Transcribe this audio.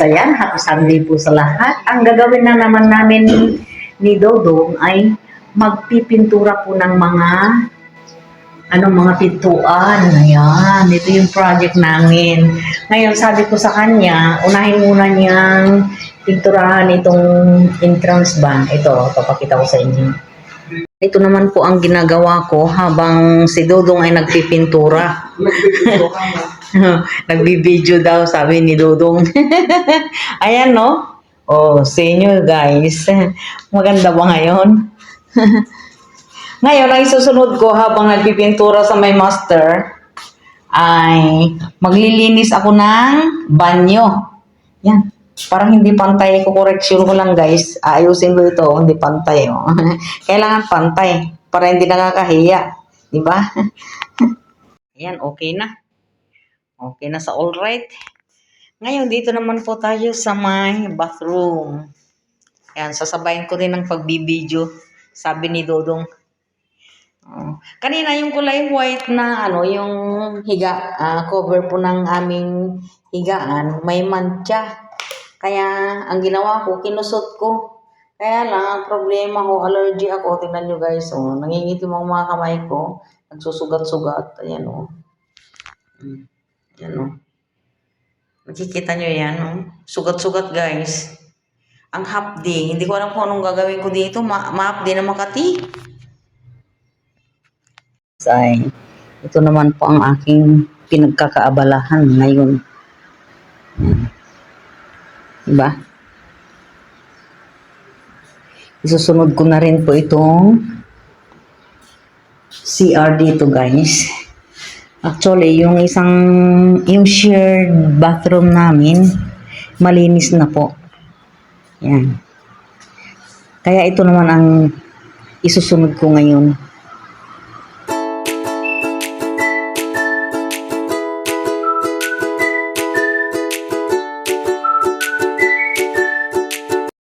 ayan, happy Sunday po sa lahat. Ang gagawin na naman namin ni Dodong ay magpipintura po ng mga pintuan. Ayan, ito yung project namin. Ngayon, sabi ko sa kanya, unahin muna niyang pinturahan itong entrance ba. Ito, papakita ko sa inyo. Ito naman po ang ginagawa ko habang si Dodong ay nagpipintura. Nagbibideo daw, sabi ni Dodong. Ayan, no? Oh, see nyo, guys. Maganda ba ngayon? Ngayon, ang isusunod ko habang nagpipintura sa may master ay maglilinis ako ng banyo. Yan. Parang hindi pantay. Kukoreksyon ko lang, guys. Ayusin ko ito. Hindi pantay. Oh. Kailangan pantay para hindi nakakahiya. Diba? Ayan, okay na. Okay na sa all right. Ngayon, dito naman po tayo sa my bathroom. Ayan, sasabayin ko rin ng pagbibideo. Sabi ni Dodong. Kanina yung kulay white na yung cover po ng aming higaan, may mantsa. Kaya, ang ginawa ko, kinusot ko. Kaya lang, ang problema ko, allergy ako. Tingnan nyo guys, nangingitim ang mga kamay ko. Nagsusugat-sugat. Ayan, Ayan, Makikita nyo yan, Sugat-sugat, guys. Ang hapdi. Hindi ko alam kung anong gagawin ko dito. Ma-hapdi na Makati. Ito naman po ang aking pinagkakaabalahan ngayon. Diba? Isusunod ko na rin po itong CR dito, guys. Actually, yung shared bathroom namin, malinis na po. Yan. Kaya ito naman ang isusunod ko ngayon.